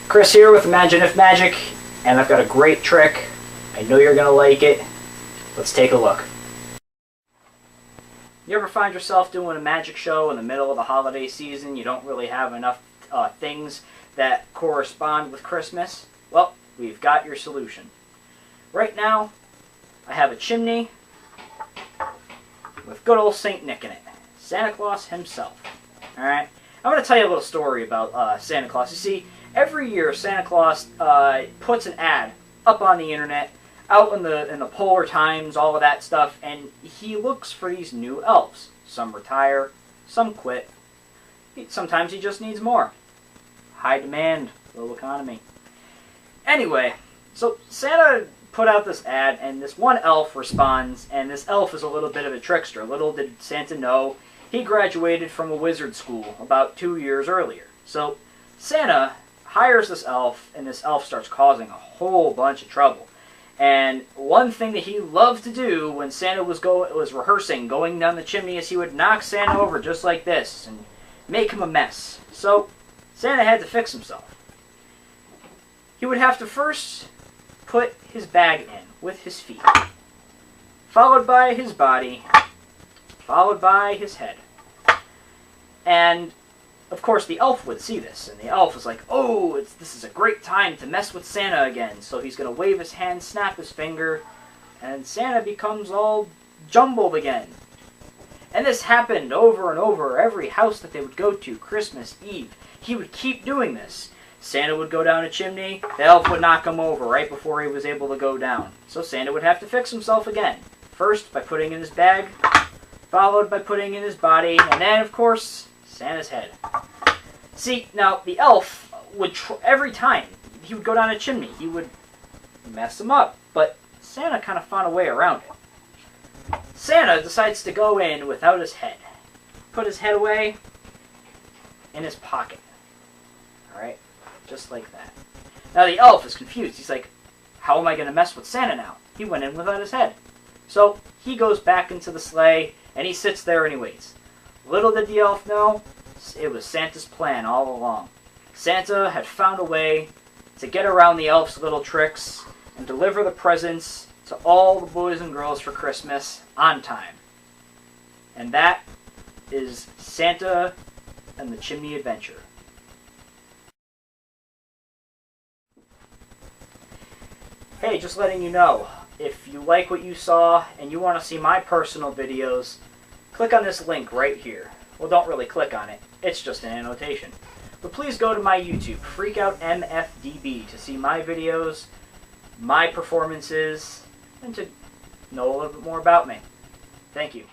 Chris here with Imagin-If Magic, and I've got a great trick. I know you're going to like it. Let's take a look. You ever find yourself doing a magic show in the middle of the holiday season? You don't really have enough things that correspond with Christmas? Well, we've got your solution. Right now, I have a chimney with good old Saint Nick in it. Santa Claus himself. Alright? I'm going to tell you a little story about Santa Claus. You see, every year Santa Claus puts an ad up on the internet, out in the Polar Times, all of that stuff, and he looks for these new elves. Some retire, some quit. Sometimes he just needs more. High demand, low economy. Anyway, so Santa put out this ad, and this one elf responds, and this elf is a little bit of a trickster. Little did Santa know, he graduated from a wizard school about 2 years earlier. So Santa hires this elf, and this elf starts causing a whole bunch of trouble. And one thing that he loved to do when Santa was rehearsing, going down the chimney, is he would knock Santa over just like this and make him a mess. So Santa had to fix himself. He would have to first put his bag in with his feet, followed by his body, followed by his head. And of course the elf would see this, and the elf was like, oh, this is a great time to mess with Santa again. So he's going to wave his hand, snap his finger, and Santa becomes all jumbled again. And this happened over and over, every house that they would go to, Christmas Eve. He would keep doing this. Santa would go down a chimney, the elf would knock him over right before he was able to go down. So Santa would have to fix himself again. First by putting in his bag, followed by putting in his body, and then, of course, Santa's head. See, now, the elf would, every time he would go down a chimney, he would mess him up, but Santa kind of found a way around it. Santa decides to go in without his head. Put his head away in his pocket. Alright? Just like that. Now the elf is confused. He's like, how am I going to mess with Santa now? He went in without his head. So he goes back into the sleigh, and he sits there and he waits. Little did the elf know, it was Santa's plan all along. Santa had found a way to get around the elf's little tricks and deliver the presents to all the boys and girls for Christmas on time. And that is Santa and the Chimney Adventure. Hey, just letting you know, if you like what you saw and you want to see my personal videos, click on this link right here. Well, don't really click on it. It's just an annotation. But please go to my YouTube, FreakoutMFDB, to see my videos, my performances, and to know a little bit more about me. Thank you.